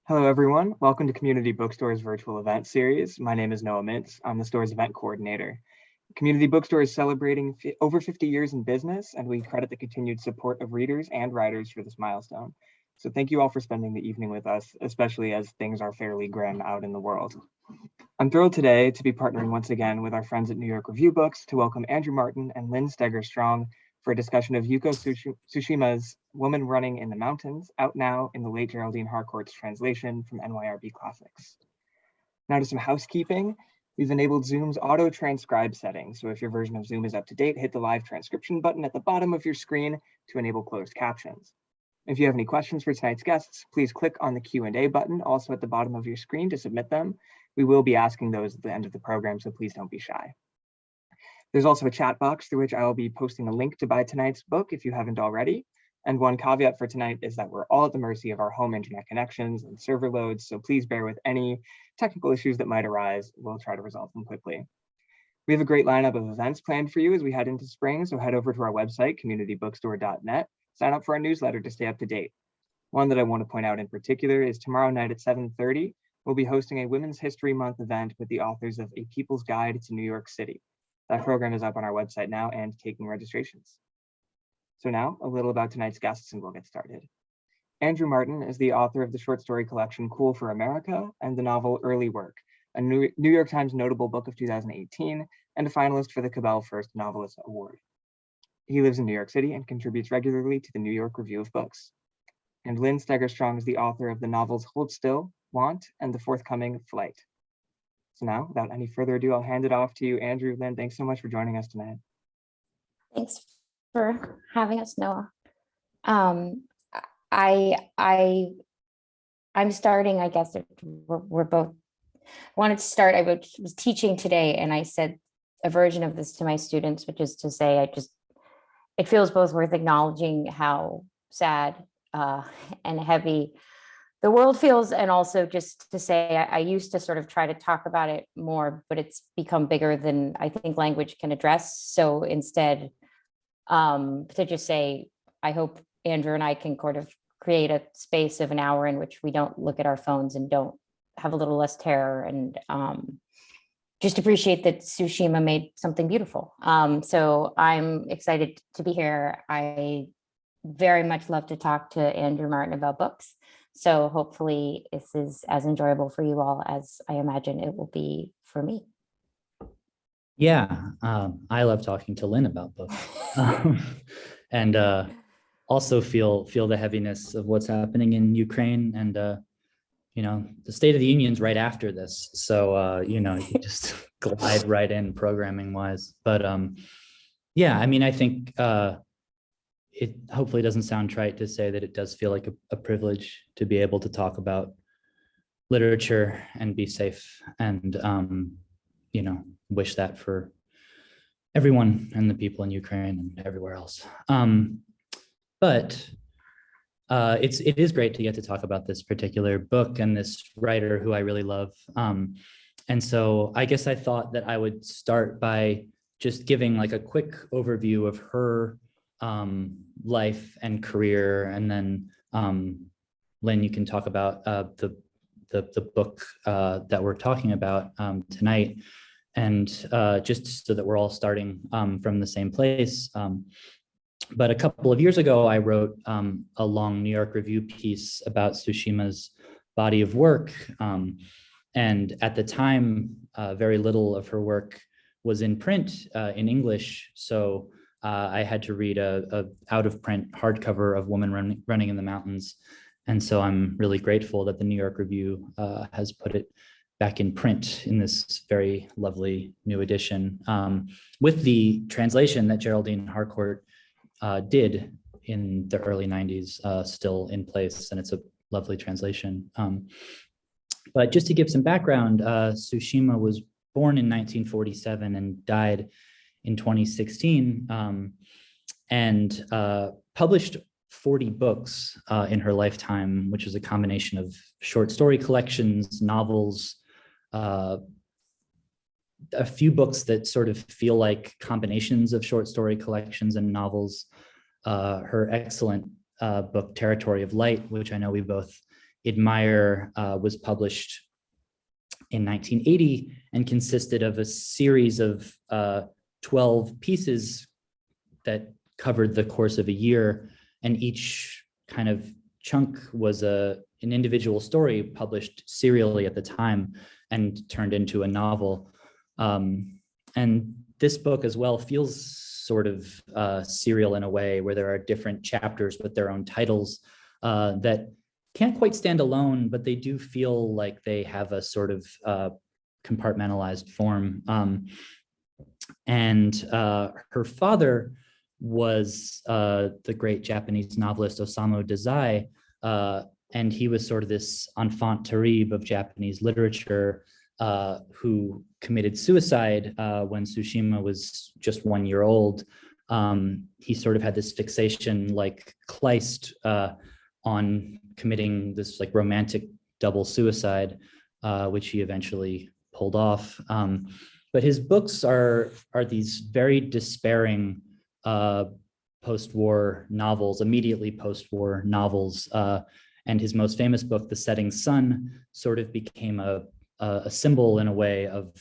Hello, everyone. Welcome to Community Bookstore's virtual event series. My name is Noah Mintz. I'm the store's event coordinator. Community Bookstore is celebrating over 50 years in business, and we credit the continued support of readers and writers for this milestone. So thank you all for spending the evening with us, especially as things are fairly grim out in the world. I'm thrilled today to be partnering once again with our friends at New York Review Books to welcome Andrew Martin and Lynn Steger for a discussion of Yūko Tsushima's Woman Running in the Mountains, out now in the late Geraldine Harcourt's translation from NYRB Classics. Now to some housekeeping. We've enabled Zoom's auto-transcribe setting, so if your version of Zoom is up to date, hit the live transcription button at the bottom of your screen to enable closed captions. If you have any questions for tonight's guests, please click on the Q&A button also at the bottom of your screen to submit them. We will be asking those at the end of the program, so please don't be shy. There's also a chat box through which I will be posting a link to buy tonight's book if you haven't already. And one caveat for tonight is that we're all at the mercy of our home internet connections and server loads, so please bear with any technical issues that might arise. We'll try to resolve them quickly. We have a great lineup of events planned for you as we head into spring, so head over to our website, communitybookstore.net, sign up for our newsletter to stay up to date. One that I want to point out in particular is tomorrow night at 7:30, we'll be hosting a Women's History Month event with the authors of A People's Guide to New York City. That program is up on our website now and taking registrations. So now a little about tonight's guests and we'll get started. Andrew Martin is the author of the short story collection Cool for America and the novel Early Work, a New York Times notable book of 2018 and a finalist for the Cabell First Novelist Award. He lives in New York City and contributes regularly to the New York Review of Books. And Lynn Steger is the author of the novels Hold Still, Want, and the forthcoming Flight. So now, without any further ado, I'll hand it off to you, Andrew. Lynn, thanks so much for joining us tonight. Thanks for having us, Noah. I'm starting, I guess we're both wanted to start. I was teaching today and I said a version of this to my students, which is to say, it feels both worth acknowledging how sad and heavy the world feels, and also just to say I used to sort of try to talk about it more, but it's become bigger than I think language can address. So instead, to just say, I hope Andrew and I can sort of create a space of an hour in which we don't look at our phones and don't have a little less terror, and just appreciate that Tsushima made something beautiful. So I'm excited to be here. I very much love to talk to Andrew Martin about books. So hopefully this is as enjoyable for you all as I imagine it will be for me. Yeah, I love talking to Lynn about books, and also feel the heaviness of what's happening in Ukraine, and the State of the Union's right after this, so you just glide right in programming wise. But yeah, I mean, I think it hopefully doesn't sound trite to say that it does feel like a privilege to be able to talk about literature and be safe, and wish that for everyone and the people in Ukraine and everywhere else. But it is great to get to talk about this particular book and this writer who I really love. And so I guess I thought that I would start by just giving like a quick overview of her life and career, and then Lynn, you can talk about the book that we're talking about tonight, and just so that we're all starting from the same place. But a couple of years ago, I wrote a long New York Review piece about Tsushima's body of work, and at the time, very little of her work was in print in English, so I had to read a out-of-print hardcover of Woman Running in the Mountains. And so I'm really grateful that the New York Review has put it back in print in this very lovely new edition, with the translation that Geraldine Harcourt did in the early 90s still in place, and it's a lovely translation. But just to give some background, Tsushima was born in 1947 and died in 2016, and published 40 books in her lifetime, which is a combination of short story collections, novels, a few books that sort of feel like combinations of short story collections and novels. Her excellent book, Territory of Light, which I know we both admire, was published in 1980 and consisted of a series of 12 pieces that covered the course of a year, and each kind of chunk was an individual story published serially at the time and turned into a novel. And this book as well feels sort of serial in a way, where there are different chapters with their own titles that can't quite stand alone, but they do feel like they have a sort of compartmentalized form. And her father was the great Japanese novelist Osamu Dazai, and he was sort of this enfant terrible of Japanese literature, who committed suicide when Tsushima was just 1 year old. He sort of had this fixation, like Kleist, on committing this like romantic double suicide, which he eventually pulled off. But his books are these very despairing post-war novels, immediately post-war novels. And his most famous book, The Setting Sun, sort of became a symbol in a way of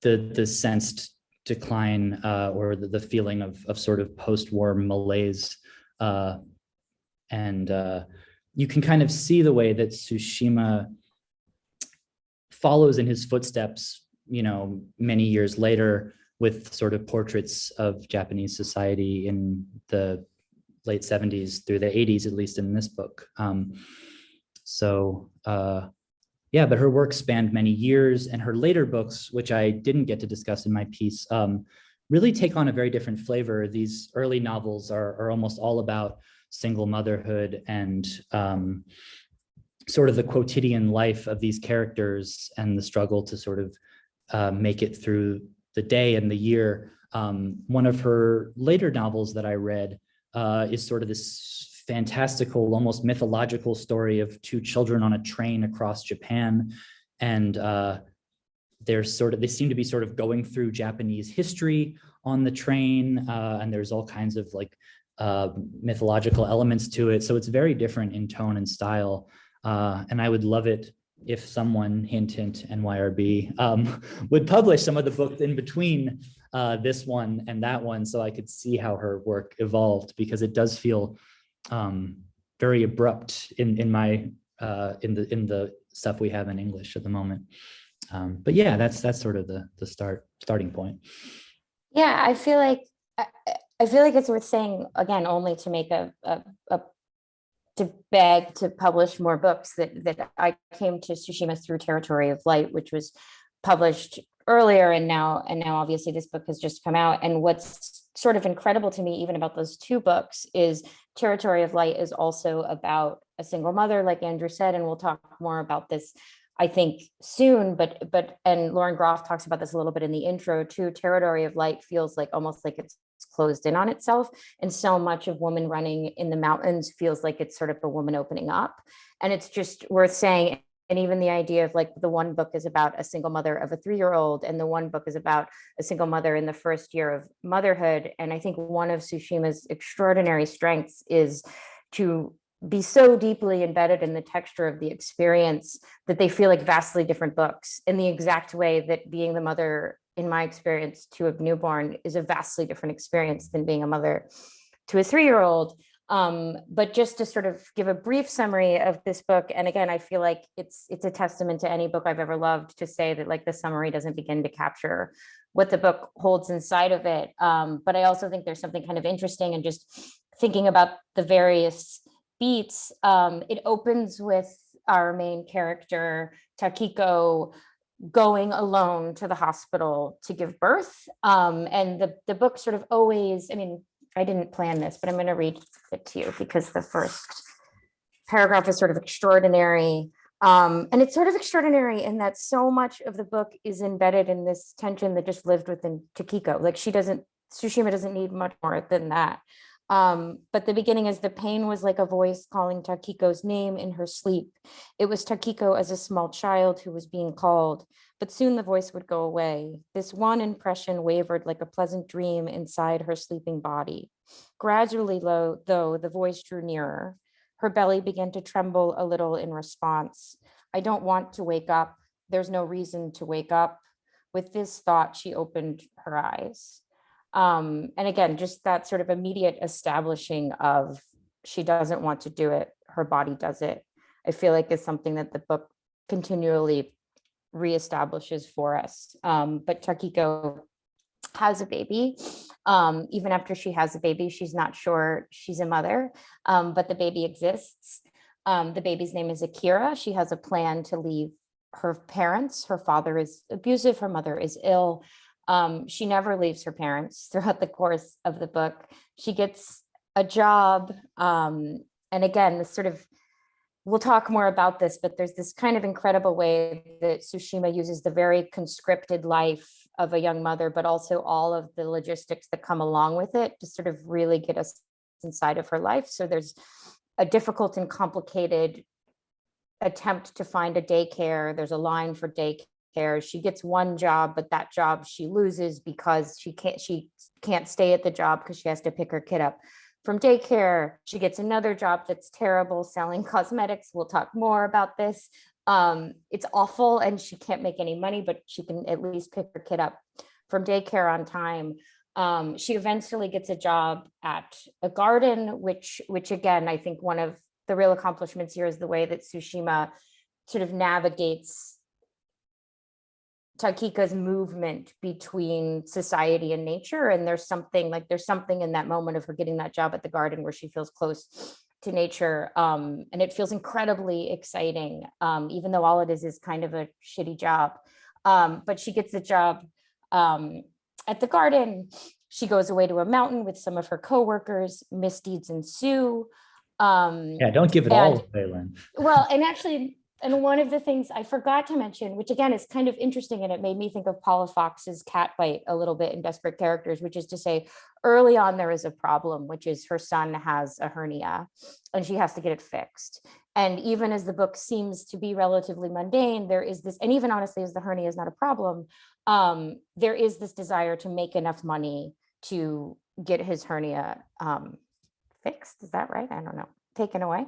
the sensed decline or the feeling of sort of post-war malaise. And you can kind of see the way that Tsushima follows in his footsteps, you know, many years later, with sort of portraits of Japanese society in the late 70s through the 80s, at least in this book. Yeah, but her work spanned many years, and her later books, which I didn't get to discuss in my piece, really take on a very different flavor. These early novels are almost all about single motherhood and sort of the quotidian life of these characters and the struggle to sort of make it through the day and the year. One of her later novels that I read is sort of this fantastical, almost mythological story of two children on a train across Japan. And they seem to be sort of going through Japanese history on the train. And there's all kinds of like mythological elements to it. So it's very different in tone and style. And I would love it if someone, hint, hint, NYRB, would publish some of the books in between this one and that one, so I could see how her work evolved, because it does feel very abrupt in the stuff we have in English at the moment. But yeah, that's sort of the starting point. Yeah, I feel like it's worth saying again, only to make to beg to publish more books, that I came to Tsushima through Territory of Light, which was published earlier, and now obviously this book has just come out. And what's sort of incredible to me even about those two books is Territory of Light is also about a single mother, like Andrew said, and we'll talk more about this I think soon, but and Lauren Groff talks about this a little bit in the intro too. Territory of Light feels like almost like it's closed in on itself, and so much of woman running in the mountains feels like it's sort of a woman opening up. And it's just worth saying, and even the idea of like the one book is about a single mother of a 3-year-old, and the one book is about a single mother in the first year of motherhood. And I think one of Tsushima's extraordinary strengths is to be so deeply embedded in the texture of the experience that they feel like vastly different books, in the exact way that being the mother, in my experience, to a newborn is a vastly different experience than being a mother to a 3-year-old. But just to sort of give a brief summary of this book, and again, I feel like it's a testament to any book I've ever loved to say that like the summary doesn't begin to capture what the book holds inside of it. But I also think there's something kind of interesting in just thinking about the various beats. It opens with our main character, Takiko, going alone to the hospital to give birth. And the book sort of always, I mean, I didn't plan this, but I'm going to read it to you because the first paragraph is sort of extraordinary. And it's sort of extraordinary in that so much of the book is embedded in this tension that just lived within Takiko. Like Tsushima doesn't need much more than that. But the beginning is the pain was like a voice calling Takiko's name in her sleep. It was Takiko as a small child who was being called, but soon the voice would go away. This one impression wavered like a pleasant dream inside her sleeping body. Gradually, though, the voice drew nearer. Her belly began to tremble a little in response. I don't want to wake up. There's no reason to wake up. With this thought, she opened her eyes. And again, just that sort of immediate establishing of she doesn't want to do it, her body does it, I feel like is something that the book continually reestablishes for us. But Takiko has a baby. Even after she has a baby, she's not sure she's a mother, but the baby exists. The baby's name is Akira. She has a plan to leave her parents. Her father is abusive, her mother is ill. She never leaves her parents throughout the course of the book. She gets a job. And again, this sort of, we'll talk more about this, but there's this kind of incredible way that Tsushima uses the very conscripted life of a young mother, but also all of the logistics that come along with it to sort of really get us inside of her life. So there's a difficult and complicated attempt to find a daycare. There's a line for daycare. She gets one job, but that job she loses because she can't stay at the job because she has to pick her kid up from daycare. She gets another job that's terrible, selling cosmetics. We'll talk more about this. It's awful and she can't make any money, but she can at least pick her kid up from daycare on time. She eventually gets a job at a garden, which again, I think one of the real accomplishments here is the way that Tsushima sort of navigates Takiko's movement between society and nature. And there's something in that moment of her getting that job at the garden where she feels close to nature. And it feels incredibly exciting, even though all it is kind of a shitty job. But she gets the job at the garden. She goes away to a mountain with some of her coworkers. Misdeeds ensue. Yeah, don't give it all away, Lynn. Well, and actually, and one of the things I forgot to mention, which again is kind of interesting, and it made me think of Paula Fox's Catbite a little bit in Desperate Characters, which is to say, early on there is a problem, which is her son has a hernia and she has to get it fixed. And even as the book seems to be relatively mundane, there is this, and even honestly, as the hernia is not a problem, there is this desire to make enough money to get his hernia fixed. Is that right? I don't know. Taken away.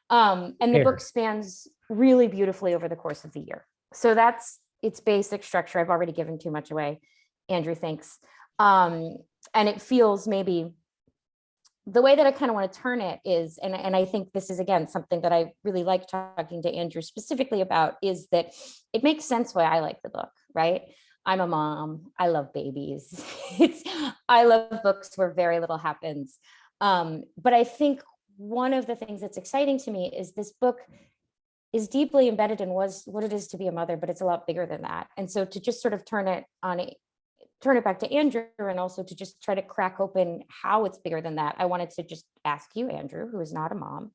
And the book spans really beautifully over the course of the year. So that's its basic structure. I've already given too much away. Andrew, thanks. And it feels maybe the way that I kind of want to turn it is, and I think this is, again, something that I really like talking to Andrew specifically about, is that it makes sense why I like the book, right? I'm a mom. I love babies. I love books where very little happens. But I think one of the things that's exciting to me is this book is deeply embedded in what it is to be a mother, but it's a lot bigger than that. And so to just sort of turn it back to Andrew, and also to just try to crack open how it's bigger than that, I wanted to just ask you, Andrew, who is not a mom,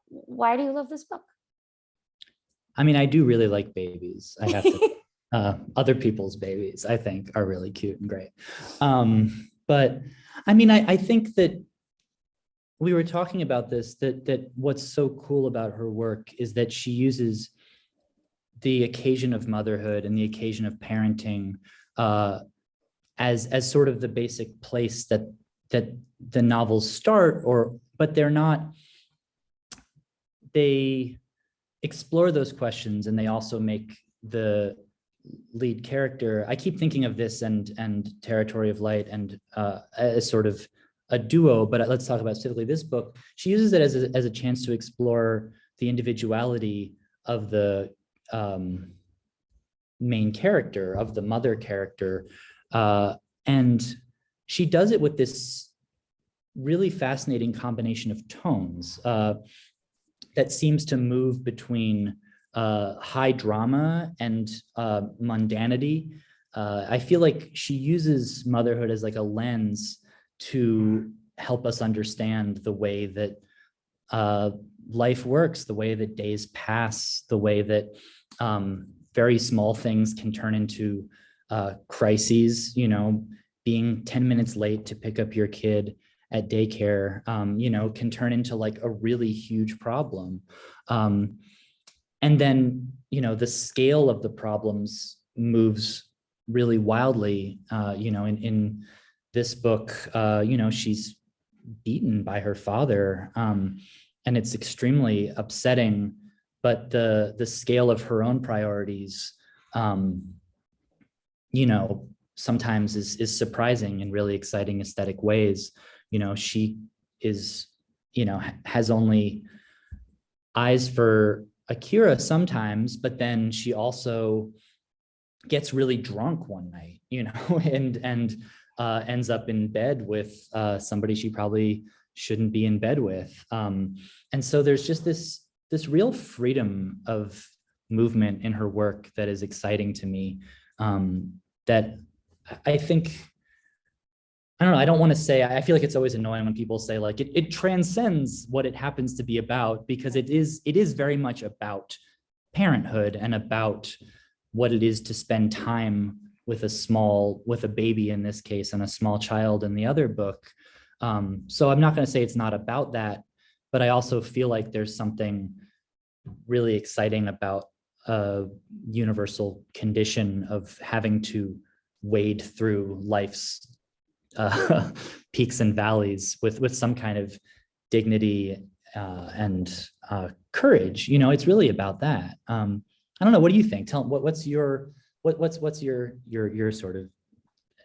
why do you love this book? I mean, I do really like babies. I have to, other people's babies, I think, are really cute and great. But I mean, I think that we were talking about this, that what's so cool about her work is that she uses the occasion of motherhood and the occasion of parenting as sort of the basic place that the novels start, but they're not, they explore those questions, and they also make the lead character, I keep thinking of this and Territory of Light and as sort of a duo, but let's talk about specifically this book. She uses it as a chance to explore the individuality of the main character, of the mother character. And she does it with this really fascinating combination of tones that seems to move between high drama and mundanity. I feel like she uses motherhood as like a lens to help us understand the way that life works, the way that days pass, the way that very small things can turn into crises, you know, being 10 minutes late to pick up your kid at daycare, can turn into like a really huge problem. And then, the scale of the problems moves really wildly. In this book, she's beaten by her father, and it's extremely upsetting. But the scale of her own priorities, sometimes is surprising in really exciting aesthetic ways. She is, has only eyes for Akira sometimes, but then she also gets really drunk one night, and ends up in bed with somebody she probably shouldn't be in bed with. And so there's just this real freedom of movement in her work that is exciting to me. That I think, I don't know, I don't want to say, I feel like it's always annoying when people say like it transcends what it happens to be about, because it is very much about parenthood and about what it is to spend time with a baby in this case, and a small child in the other book. So I'm not going to say it's not about that, but I also feel like there's something really exciting about a universal condition of having to wade through life's peaks and valleys with some kind of dignity and courage. It's really about that. I don't know. What do you think? What's your sort of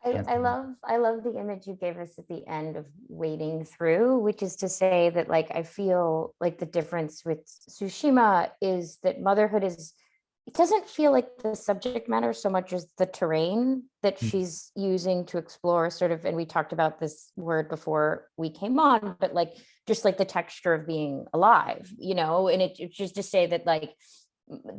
answer? I love the image you gave us at the end of wading through, which is to say that like I feel like the difference with Tsushima is that motherhood it doesn't feel like the subject matter so much as the terrain that she's using to explore sort of, and we talked about this word before we came on, but like just like the texture of being alive, and it's just to say that like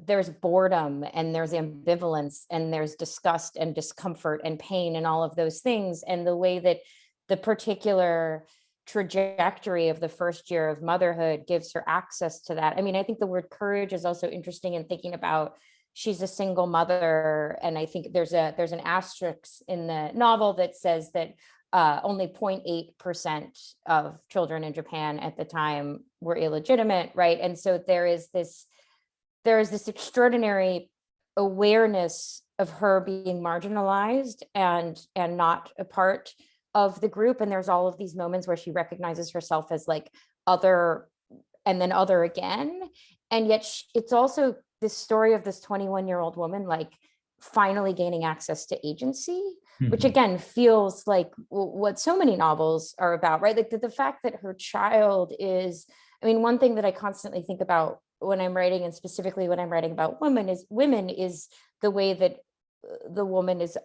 there's boredom and there's ambivalence and there's disgust and discomfort and pain and all of those things. And the way that the particular trajectory of the first year of motherhood gives her access to that. I mean, I think the word courage is also interesting in thinking about she's a single mother. And I think there's an asterisk in the novel that says that only 0.8% of children in Japan at the time were illegitimate, right? And so there is this extraordinary awareness of her being marginalized and not a part of the group. And there's all of these moments where she recognizes herself as like other and then other again. And yet it's also this story of this 21-year-old woman, like finally gaining access to agency, which again feels like what so many novels are about, right? Like the fact that her child is, I mean, one thing that I constantly think about when I'm writing, and specifically when I'm writing about women, is the way that the woman is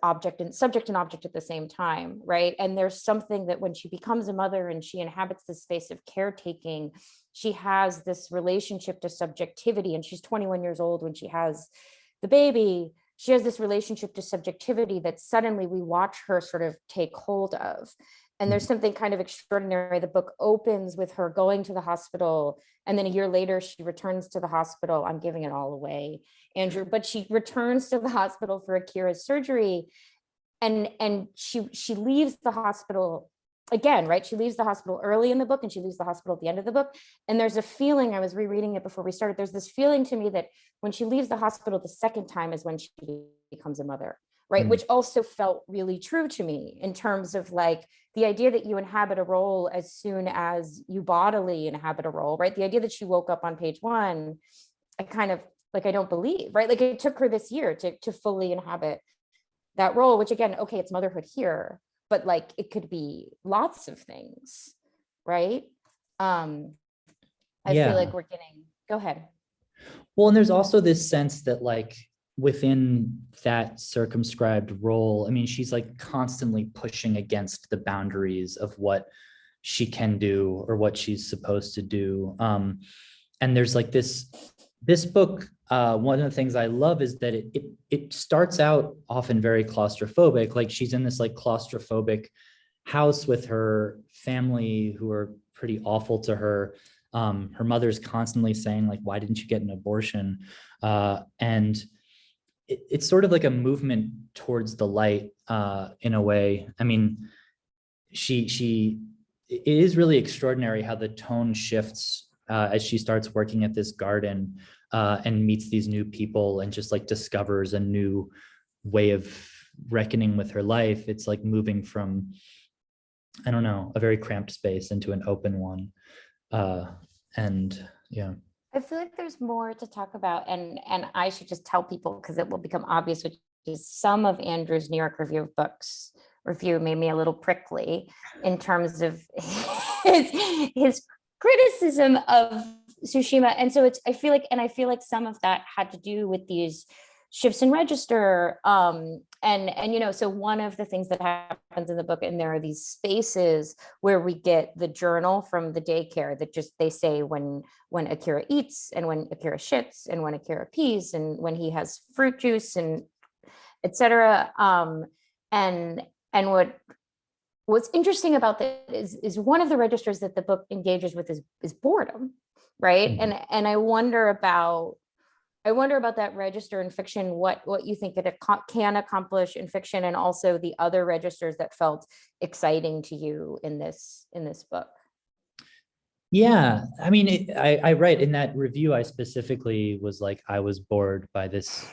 subject and object at the same time, right? And there's something that when she becomes a mother and she inhabits the space of caretaking, she has this relationship to subjectivity, and she's 21 years old when she has the baby. She has this relationship to subjectivity that suddenly we watch her sort of take hold of. And there's something kind of extraordinary. The book opens with her going to the hospital, and then a year later she returns to the hospital. I'm giving it all away, Andrew, but she returns to the hospital for Akira's surgery, and she leaves the hospital again, right? She leaves the hospital early in the book and she leaves the hospital at the end of the book. And there's a feeling, I was rereading it before we started, there's this feeling to me that when she leaves the hospital the second time is when she becomes a mother, right? Which also felt really true to me in terms of like the idea that you inhabit a role as soon as you bodily inhabit a role, right? The idea that she woke up on page 1, I kind of like, I don't believe, right? Like it took her this year to fully inhabit that role, which again, okay, it's motherhood here, but like it could be lots of things, right? I feel like we're getting, go ahead. Well, and there's also this sense that like within that circumscribed role, I mean, she's like constantly pushing against the boundaries of what she can do or what she's supposed to do. And there's like this book, one of the things I love is that it starts out often very claustrophobic. Like she's in this like claustrophobic house with her family who are pretty awful to her. Her mother's constantly saying like, why didn't you get an abortion? And it's sort of like a movement towards the light in a way. I mean, she it is really extraordinary how the tone shifts as she starts working at this garden and meets these new people and just like discovers a new way of reckoning with her life. It's like moving from, I don't know, a very cramped space into an open one. And yeah. I feel like there's more to talk about, and I should just tell people because it will become obvious, which is some of Andrew's New York Review of Books review made me a little prickly in terms of his criticism of Tsushima. And so I feel like some of that had to do with these shifts in register. And you know, so one of the things that happens in the book, and there are these spaces where we get the journal from the daycare that just, they say when Akira eats and when Akira shits and when Akira pees and when he has fruit juice and etc. And what's interesting about that is one of the registers that the book engages with is boredom, right? Mm-hmm. And I wonder about that register in fiction, what you think it can accomplish in fiction, and also the other registers that felt exciting to you in this book. Yeah, I mean, I write in that review, I specifically was like, I was bored by this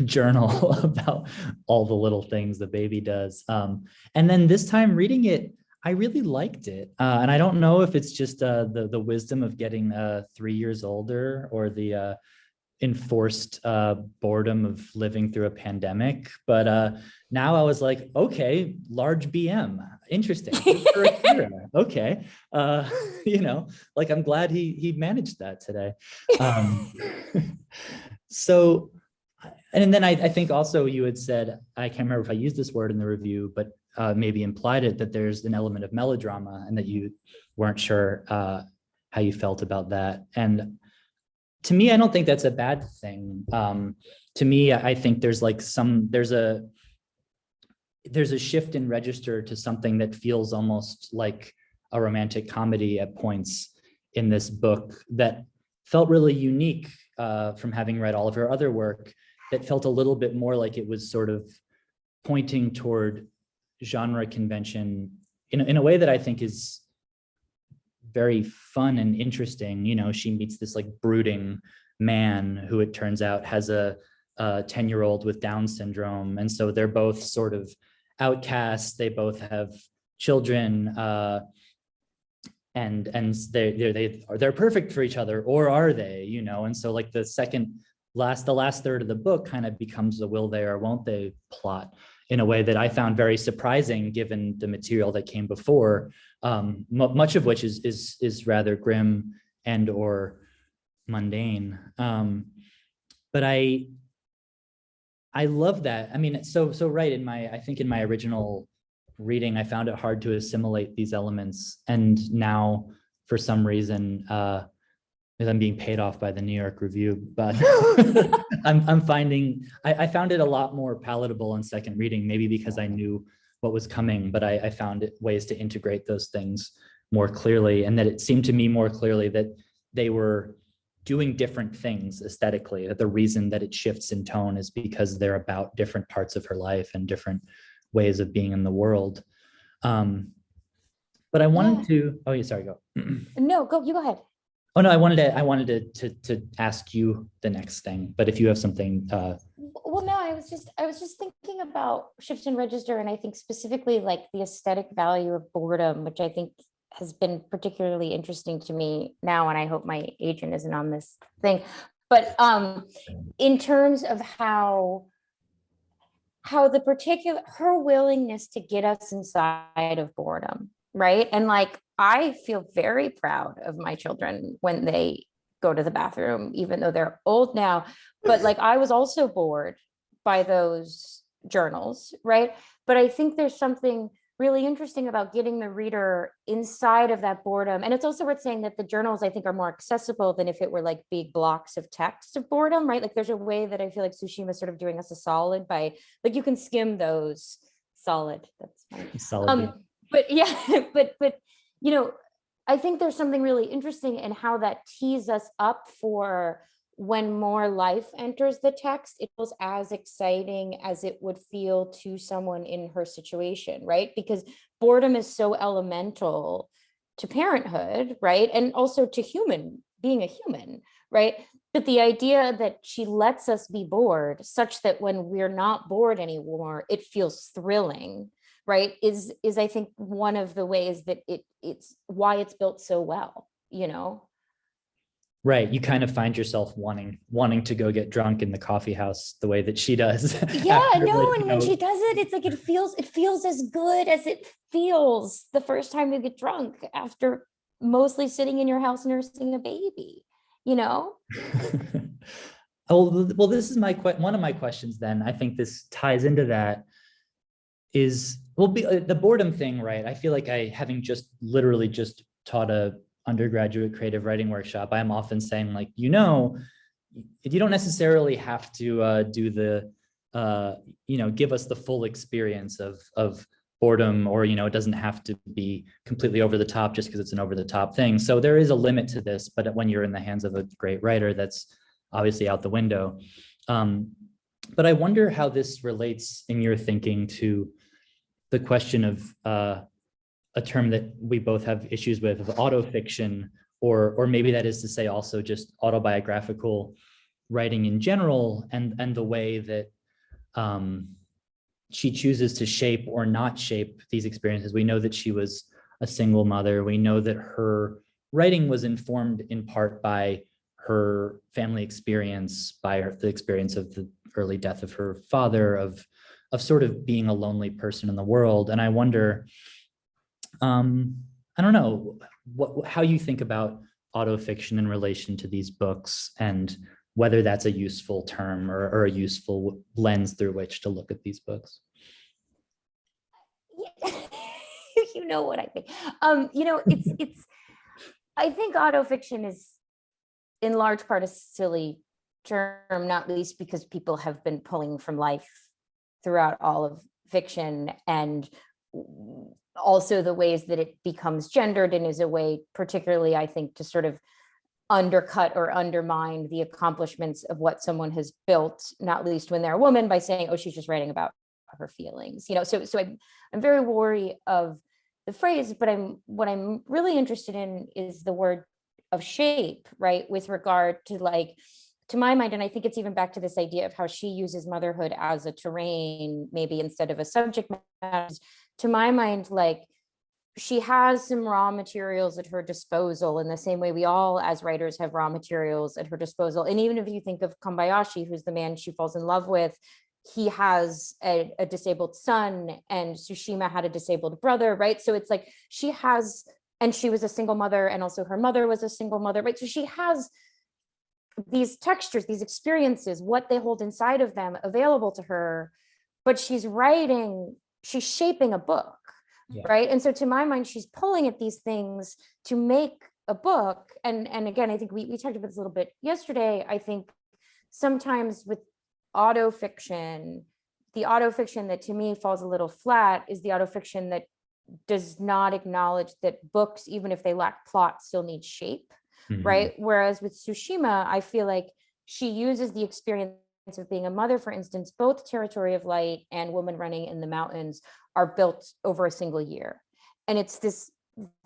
journal about all the little things the baby does. And then this time reading it, I really liked it. And I don't know if it's just the wisdom of getting 3 years older, or the enforced boredom of living through a pandemic. But now I was like, okay, large BM, interesting. Okay. You know, like, I'm glad he managed that today. So, and then I think also you had said, I can't remember if I used this word in the review, but maybe implied it, that there's an element of melodrama and that you weren't sure how you felt about that. And to me, I don't think that's a bad thing. To me, I think there's like there's a shift in register to something that feels almost like a romantic comedy at points in this book that felt really unique from having read all of her other work, that felt a little bit more like it was sort of pointing toward genre convention in a way that I think is very fun and interesting. You know, she meets this like brooding man who it turns out has a 10-year-old with Down syndrome. And so they're both sort of outcasts. They both have children, and they're perfect for each other, or are they, you know? And so like the last third of the book kind of becomes a will they or won't they plot in a way that I found very surprising given the material that came before, much of which is rather grim and or mundane. But I love that. I mean, so right, I think in my original reading, I found it hard to assimilate these elements. And now for some reason, I'm being paid off by the New York Review, but I'm finding, I found it a lot more palatable on second reading, maybe because I knew what was coming, but I found ways to integrate those things more clearly. And that it seemed to me more clearly that they were doing different things aesthetically, that the reason that it shifts in tone is because they're about different parts of her life and different ways of being in the world. But I wanted to, oh yeah, sorry, go. No, you go ahead. Oh no, I wanted to ask you the next thing, but if you have something. Well, no, I was just thinking about shifts in register, and I think specifically like the aesthetic value of boredom, which I think has been particularly interesting to me now, and I hope my agent isn't on this thing. But in terms of how her willingness to get us inside of boredom, right? And like, I feel very proud of my children when they go to the bathroom, even though they're old now. But like, I was also bored by those journals, right? But I think there's something really interesting about getting the reader inside of that boredom. And it's also worth saying that the journals, I think, are more accessible than if it were like big blocks of text of boredom, right? Like, there's a way that I feel like Tsushima is sort of doing us a solid by, like, you can skim those. Solid, that's fine. Solid. But yeah, but you know, I think there's something really interesting in how that tees us up for when more life enters the text. It feels as exciting as it would feel to someone in her situation, right? Because boredom is so elemental to parenthood, right? And also to being a human, right? But the idea that she lets us be bored such that when we're not bored anymore, it feels thrilling, right? Is I think one of the ways that it's why it's built so well, you know? Right. You kind of find yourself wanting to go get drunk in the coffee house the way that she does. Yeah, After, no, like, and when she does it, it's like it feels as good as it feels the first time you get drunk after mostly sitting in your house nursing a baby, you know? Oh, well, this is one of my questions then. I think this ties into that is, the boredom thing, right? I feel like having literally just taught a undergraduate creative writing workshop, I'm often saying, like, you don't necessarily have to do the, give us the full experience of boredom, or, it doesn't have to be completely over the top just because it's an over the top thing. So there is a limit to this, but when you're in the hands of a great writer, that's obviously out the window. But I wonder how this relates in your thinking to the question of a term that we both have issues with, of autofiction, or maybe that is to say also just autobiographical writing in general, and the way that she chooses to shape or not shape these experiences. We know that she was a single mother. We know that her writing was informed in part by her family experience, by the experience of the early death of her father, of sort of being a lonely person in the world. And I wonder, I don't know how you think about autofiction in relation to these books, and whether that's a useful term or a useful lens through which to look at these books. You know what I think. It's I think autofiction is in large part a silly term, not least because people have been pulling from life throughout all of fiction, and also the ways that it becomes gendered, and is a way, particularly, I think, to sort of undercut or undermine the accomplishments of what someone has built, not least when they're a woman, by saying, oh, she's just writing about her feelings, so I'm very wary of the phrase, but what I'm really interested in is the word of shape, right, with regard to, like, to my mind, and I think it's even back to this idea of how she uses motherhood as a terrain, maybe instead of a subject matter. To my mind, like, she has some raw materials at her disposal in the same way we all as writers have raw materials at her disposal. And even if you think of Kambayashi, who's the man she falls in love with, he has a disabled son, and Tsushima had a disabled brother, right? So it's like she has, and she was a single mother, and also her mother was a single mother, right? So she has these textures, these experiences, what they hold inside of them available to her, but she's shaping a book, right? And so to my mind, she's pulling at these things to make a book. And again, I think we talked about this a little bit yesterday. I think sometimes with autofiction, the autofiction that to me falls a little flat is the autofiction that does not acknowledge that books, even if they lack plot, still need shape, right? Whereas with Tsushima, I feel like she uses the experience of being a mother, for instance. Both Territory of Light and Woman Running in the Mountains are built over a single year. And it's this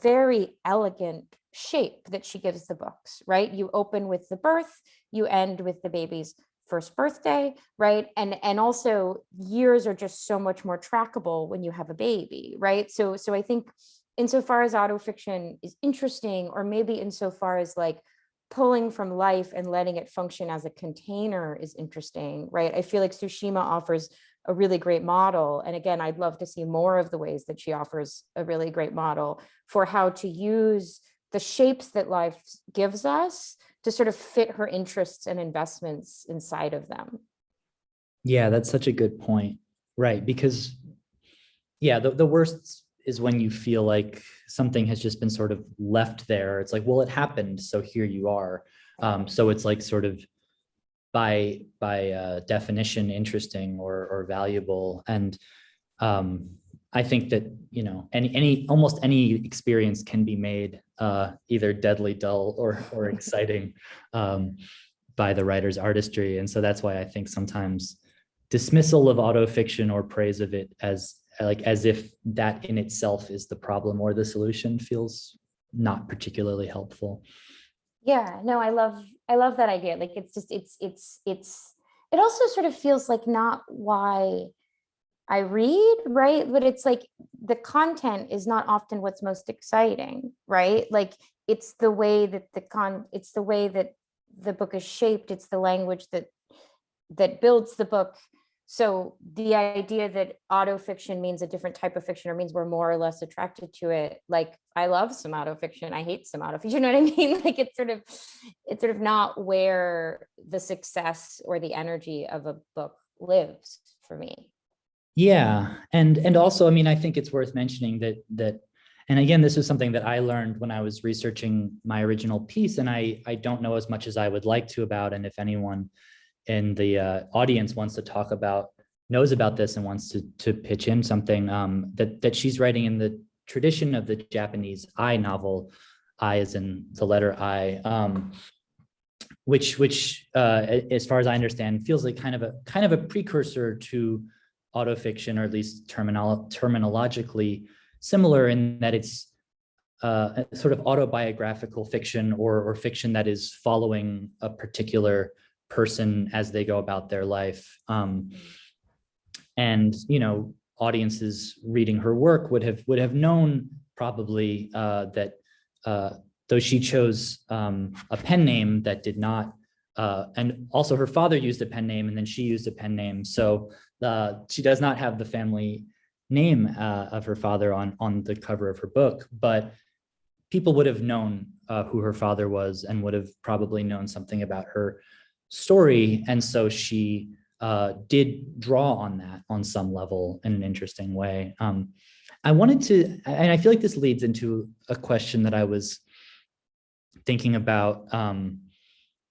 very elegant shape that she gives the books, right? You open with the birth, you end with the baby's first birthday, right? And also years are just so much more trackable when you have a baby, right? So I think insofar as autofiction is interesting, or maybe insofar as like pulling from life and letting it function as a container is interesting, right? I feel like Tsushima offers a really great model. And again, I'd love to see more of the ways that she offers a really great model for how to use the shapes that life gives us to sort of fit her interests and investments inside of them. Yeah, that's such a good point. Right. Because, yeah, the worst is when you feel like something has just been sort of left there. It's like, well, it happened, so here you are. So it's like sort of by definition interesting or valuable. And I think that, almost any experience can be made either deadly dull or exciting by the writer's artistry. And so that's why I think sometimes dismissal of autofiction or praise of it as if that in itself is the problem or the solution feels not particularly helpful. Yeah, no, I love that idea. Like it's just it also sort of feels like not why I read, right? But it's like the content is not often what's most exciting, right? Like it's the way that it's the way that the book is shaped, it's the language that builds the book. So the idea that autofiction means a different type of fiction or means we're more or less attracted to it, like I love some autofiction, I hate some autofiction, you know what I mean? Like it's sort of not where the success or the energy of a book lives for me. Yeah, and also, I mean, I think it's worth mentioning that, and again, this was something that I learned when I was researching my original piece, and I don't know as much as I would like to about, and if anyone in the audience wants to talk about, knows about this and wants to pitch in something, that she's writing in the tradition of the Japanese I novel, I as in the letter I, which as far as I understand, feels like kind of a precursor to autofiction, or at least terminologically similar, in that it's a sort of autobiographical fiction, or fiction that is following a particular person as they go about their life. And audiences reading her work would have known probably that though she chose a pen name that did not, and also her father used a pen name and then she used a pen name, so she does not have the family name of her father on the cover of her book, but people would have known who her father was and would have probably known something about her story. And so she did draw on that on some level in an interesting way. I wanted to, and I feel like this leads into a question that I was thinking about,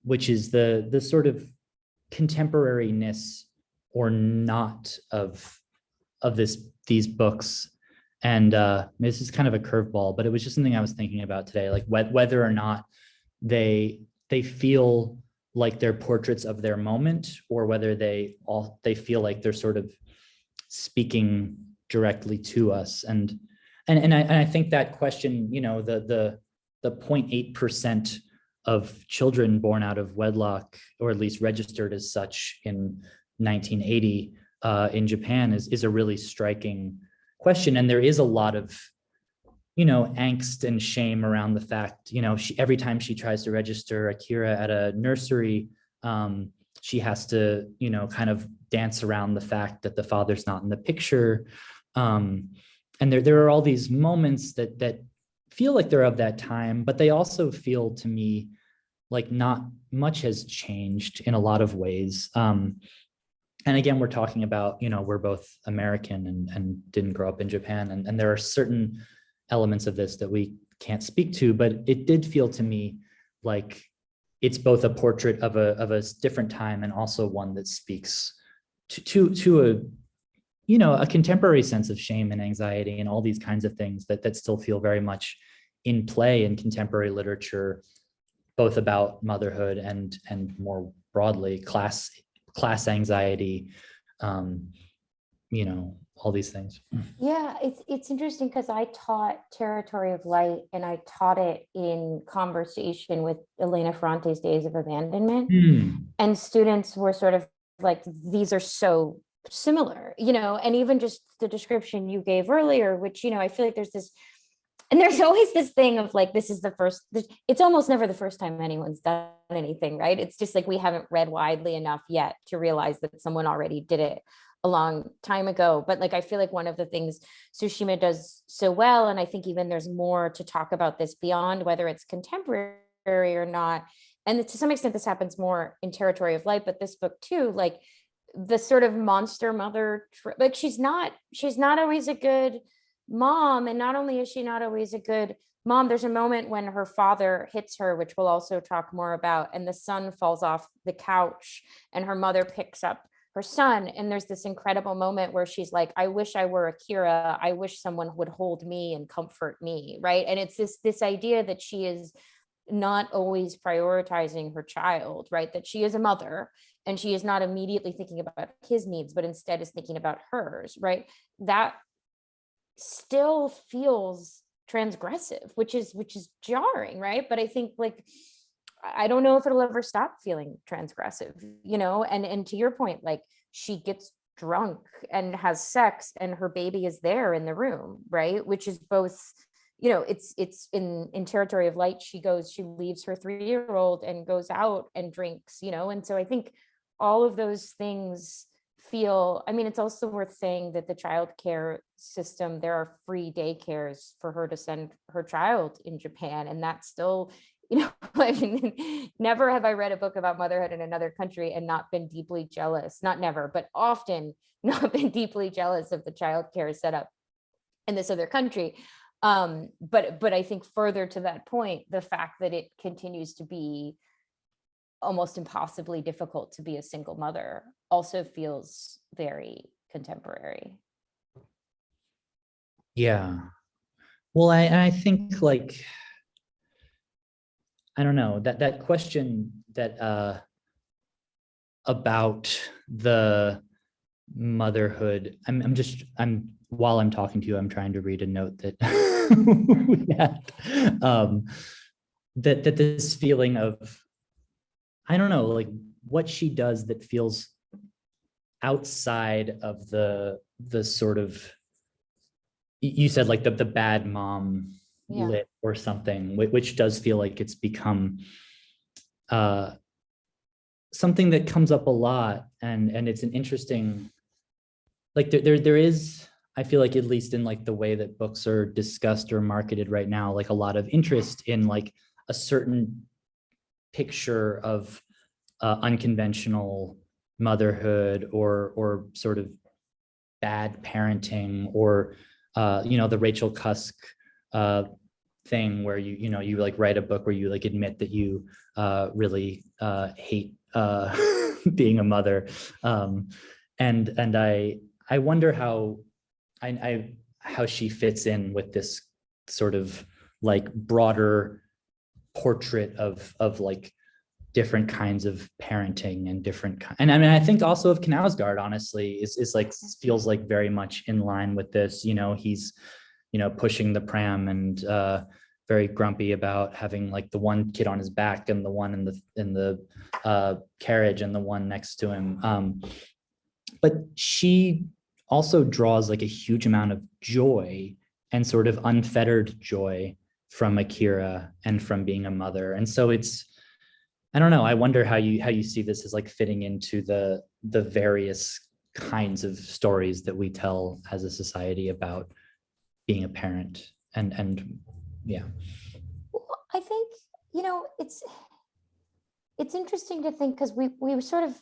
which is the sort of contemporariness or not of these books. And this is kind of a curveball, but it was just something I was thinking about today, like whether or not they feel like they're portraits of their moment, or whether they feel like they're sort of speaking directly to us. And I think that question, the 0.8% of children born out of wedlock, or at least registered as such in 1980 in Japan, is a really striking question. And there is a lot of angst and shame around the fact, every time she tries to register Akira at a nursery, she has to, kind of dance around the fact that the father's not in the picture. And there are all these moments that feel like they're of that time, but they also feel to me like not much has changed in a lot of ways. And again, we're talking about, we're both American and didn't grow up in Japan. And there are certain elements of this that we can't speak to, but it did feel to me like it's both a portrait of a different time and also one that speaks to a contemporary sense of shame and anxiety and all these kinds of things that still feel very much in play in contemporary literature, both about motherhood and more broadly class anxiety, all these things. Yeah, it's interesting because I taught Territory of Light, and I taught it in conversation with Elena Ferrante's Days of Abandonment. And students were sort of like, these are so similar, and even just the description you gave earlier, which, I feel like there's this, and there's always this thing of like, it's almost never the first time anyone's done anything, right? It's just like, we haven't read widely enough yet to realize that someone already did it a long time ago. But like, I feel like one of the things Tsushima does so well, and I think even there's more to talk about this beyond whether it's contemporary or not, and to some extent this happens more in Territory of Light, but this book too, like the sort of monster mother, like she's not always a good mom. And not only is she not always a good mom, there's a moment when her father hits her, which we'll also talk more about, and the son falls off the couch and her mother picks up her son. And there's this incredible moment where she's like, I wish I were Akira. I wish someone would hold me and comfort me. Right. And it's this idea that she is not always prioritizing her child, right? That she is a mother and she is not immediately thinking about his needs, but instead is thinking about hers, right? That still feels transgressive, which is jarring, right? But I think like, I don't know if it'll ever stop feeling transgressive, and to your point, like she gets drunk and has sex and her baby is there in the room, right? Which is both, it's in Territory of Light, she leaves her 3-year-old and goes out and drinks, and so I think all of those things feel, I mean, it's also worth saying that the child care system, there are free daycares for her to send her child in Japan, and that's still, I mean, never have I read a book about motherhood in another country and not been deeply jealous, not never, but often not been deeply jealous of the childcare setup in this other country. But I think further to that point, the fact that it continues to be almost impossibly difficult to be a single mother also feels very contemporary. Yeah. Well, I think like, I don't know, that question that about the motherhood, while I'm talking to you, I'm trying to read a note that we had, that this feeling of, I don't know, like what she does that feels outside of the sort of, you said like the bad mom lit or something, which does feel like it's become something that comes up a lot, and it's an interesting, like there is, I feel like, at least in like the way that books are discussed or marketed right now, like a lot of interest in like a certain picture of unconventional motherhood or sort of bad parenting, or the Rachel Cusk thing where you like write a book where you like admit that you really hate being a mother, and I wonder how she fits in with this sort of like broader portrait of like different kinds of parenting and and I mean, I think also of Knausgaard, honestly, is like, feels like very much in line with this. He's pushing the pram and very grumpy about having like the one kid on his back and the one in the carriage and the one next to him, but she also draws like a huge amount of joy and sort of unfettered joy from Akira and from being a mother. And so it's, I don't know, I wonder how you see this as like fitting into the various kinds of stories that we tell as a society about being a parent. And yeah. Well, I think, it's interesting to think, because we sort of,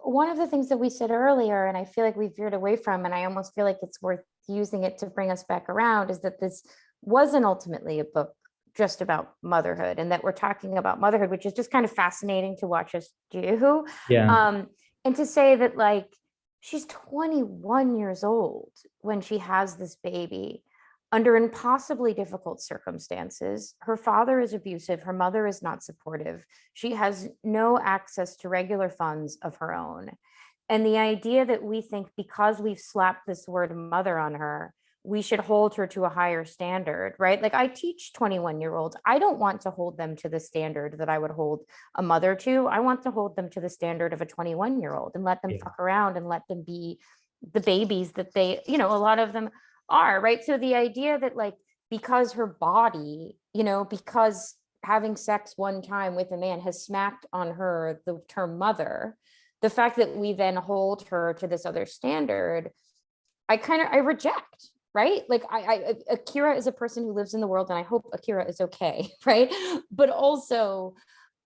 one of the things that we said earlier, and I feel like we veered away from, and I almost feel like it's worth using it to bring us back around, is that this wasn't ultimately a book just about motherhood, and that we're talking about motherhood, which is just kind of fascinating to watch us do. Yeah. And to say that like she's 21 years old when she has this baby under impossibly difficult circumstances. Her father is abusive. Her mother is not supportive. She has no access to regular funds of her own. And the idea that we think because we've slapped this word mother on her, we should hold her to a higher standard, right? Like I teach 21-year-olds. I don't want to hold them to the standard that I would hold a mother to. I want to hold them to the standard of a 21-year-old and let them fuck around and let them be the babies that they, a lot of them are, right? So the idea that like, because her body, because having sex one time with a man has smacked on her the term mother, the fact that we then hold her to this other standard, I reject, right? Like Akira is a person who lives in the world, and I hope Akira is okay, right? But also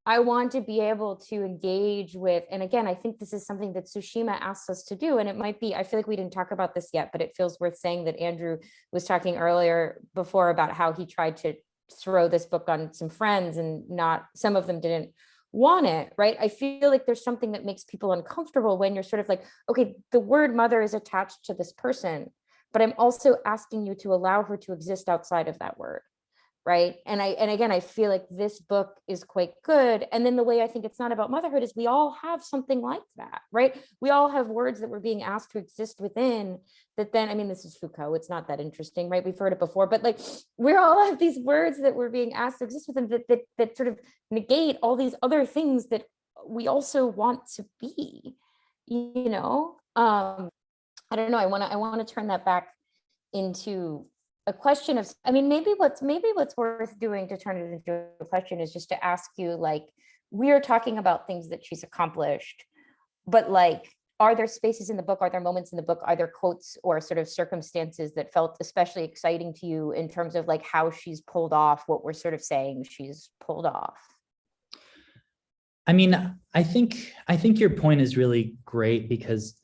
I want to be able to engage with, and again, I think this is something that Tsushima asks us to do, and it might be, I feel like we didn't talk about this yet, but it feels worth saying that Andrew was talking earlier before about how he tried to throw this book on some friends and some of them didn't want it, right? I feel like there's something that makes people uncomfortable when you're sort of like, okay, the word mother is attached to this person, but I'm also asking you to allow her to exist outside of that word, right? And again, I feel like this book is quite good. And then the way I think it's not about motherhood is we all have something like that, right? We all have words that we're being asked to exist within that then, I mean, this is Foucault, it's not that interesting, right? We've heard it before, but like we all have these words that we're being asked to exist within that sort of negate all these other things that we also want to be, you know? I don't know, I want to turn that back into a question of, I mean, maybe what's worth doing to turn it into a question is just to ask you, like, we are talking about things that she's accomplished, but like, are there spaces in the book, are there moments in the book, are there quotes or sort of circumstances that felt especially exciting to you in terms of like how she's pulled off what we're sort of saying she's pulled off? I mean, I think your point is really great, because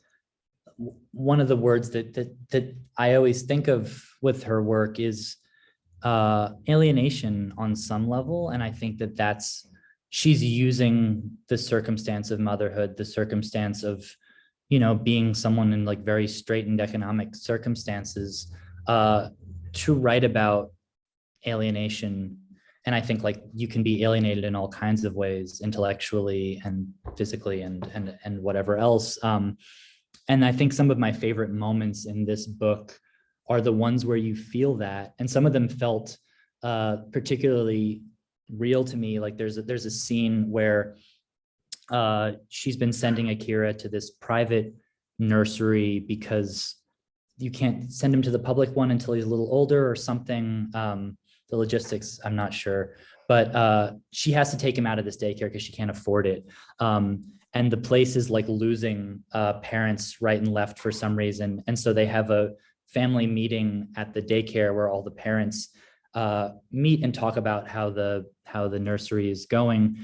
one of the words that I always think of with her work is alienation on some level. And I think she's using the circumstance of motherhood, the circumstance of, you know, being someone in like very straitened economic circumstances to write about alienation. And I think like you can be alienated in all kinds of ways, intellectually and physically and whatever else. And I think some of my favorite moments in this book are the ones where you feel that. And some of them felt particularly real to me. Like there's a scene where she's been sending Akira to this private nursery because you can't send him to the public one until he's a little older or something. The logistics, I'm not sure. But she has to take him out of this daycare because she can't afford it. And the place is like losing parents right and left for some reason. And so they have a family meeting at the daycare where all the parents meet and talk about how the nursery is going.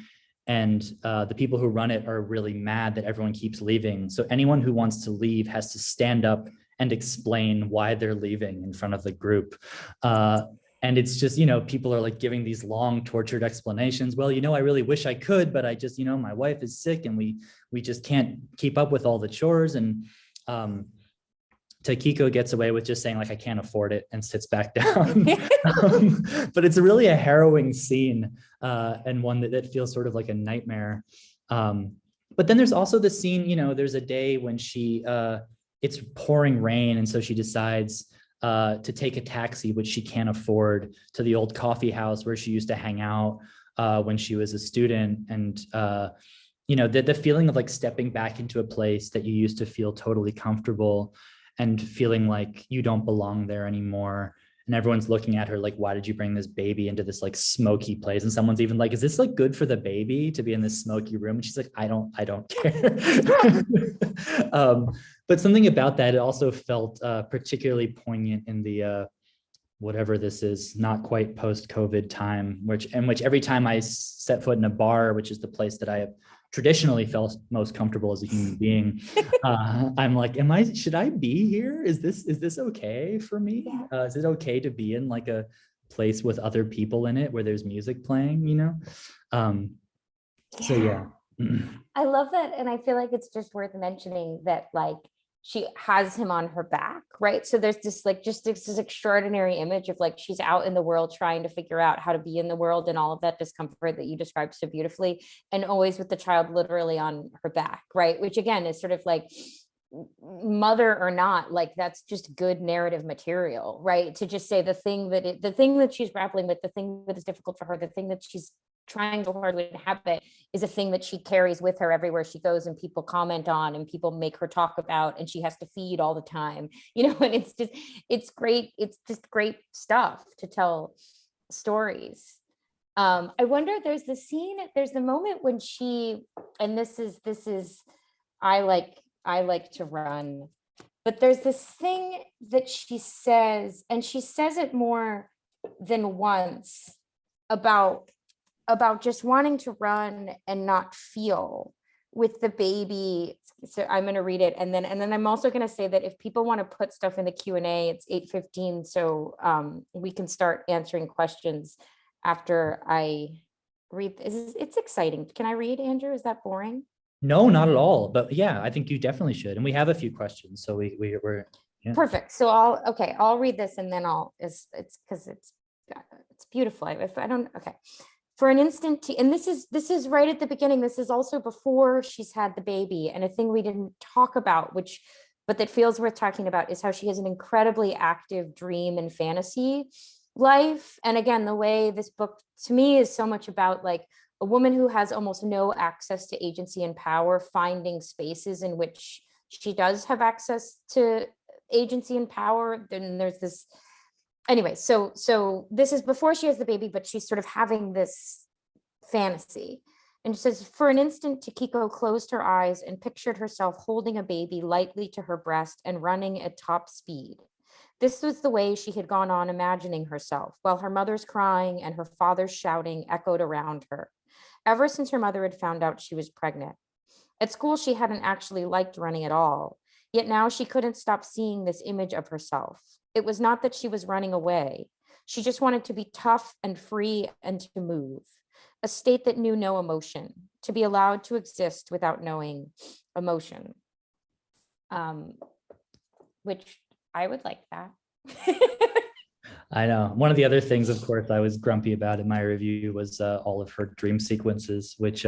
And the people who run it are really mad that everyone keeps leaving. So anyone who wants to leave has to stand up and explain why they're leaving in front of the group. And it's just, you know, people are like giving these long tortured explanations. Well, you know, I really wish I could, but I just, you know, my wife is sick and we just can't keep up with all the chores. And Takiko gets away with just saying like, I can't afford it, and sits back down. But it's really a harrowing scene and one that feels sort of like a nightmare. But then there's also the scene, you know, there's a day when it's pouring rain. And so she decides to take a taxi, which she can't afford, to the old coffee house where she used to hang out when she was a student. And, you know, the feeling of like stepping back into a place that you used to feel totally comfortable and feeling like you don't belong there anymore. And everyone's looking at her like, why did you bring this baby into this like smoky place? And someone's even like, is this like good for the baby to be in this smoky room? And she's like, I don't care. But something about that, it also felt particularly poignant in the whatever this is, not quite post-COVID time, in which every time I set foot in a bar, which is the place that I have traditionally felt most comfortable as a human being, I'm like, should I be here? Is this okay for me? Yeah. Is it okay to be in like a place with other people in it where there's music playing, you know? So yeah. I love that. And I feel like it's just worth mentioning that like she has him on her back, right? So there's this like just this extraordinary image of like she's out in the world trying to figure out how to be in the world and all of that discomfort that you described so beautifully, and always with the child literally on her back, right? Which again is sort of like, mother or not, like that's just good narrative material, right? To just say the thing that she's grappling with, the thing that is difficult for her, the thing that she's trying so hard to inhabit is a thing that she carries with her everywhere she goes, and people comment on and people make her talk about, and she has to feed all the time, you know. And it's great. It's just great stuff to tell stories. I wonder, there's the moment when she, and this is I like to run, but there's this thing that she says, and she says it more than once, about just wanting to run and not feel with the baby. So I'm going to read it. And then I'm also going to say that if people want to put stuff in the Q&A, it's 8:15. So we can start answering questions after I read. It's exciting. Can I read, Andrew? Is that boring? No, not at all. But yeah, I think you definitely should. And we have a few questions. So we're Perfect. So I'll read this, and then it's because it's it's beautiful. I don't, okay. For an instant, and this is right at the beginning. This is also before she's had the baby. And a thing we didn't talk about, but that feels worth talking about, is how she has an incredibly active dream and fantasy life. And again, the way this book to me is so much about like a woman who has almost no access to agency and power, finding spaces in which she does have access to agency and power. Then there's this, anyway, so this is before she has the baby, but she's sort of having this fantasy. And she says, for an instant, Takiko closed her eyes and pictured herself holding a baby lightly to her breast and running at top speed. This was the way she had gone on imagining herself, while her mother's crying and her father's shouting echoed around her, ever since her mother had found out she was pregnant. At school, she hadn't actually liked running at all, yet now she couldn't stop seeing this image of herself. It was not that she was running away. She just wanted to be tough and free and to move, a state that knew no emotion, to be allowed to exist without knowing emotion. Which I would like that. I know. One of the other things, of course, I was grumpy about in my review was all of her dream sequences, which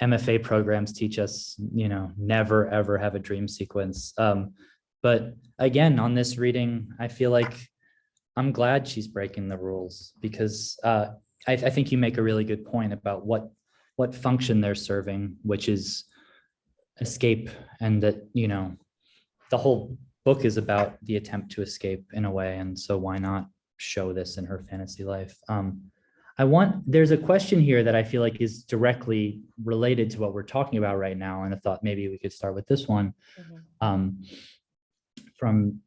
MFA programs teach us, never, ever have a dream sequence. But again, on this reading, I feel like I'm glad she's breaking the rules, because I think you make a really good point about what function they're serving, which is escape, and that, the whole book is about the attempt to escape in a way. And so why not show this in her fantasy life? There's a question here that I feel like is directly related to what we're talking about right now. And I thought maybe we could start with this one. From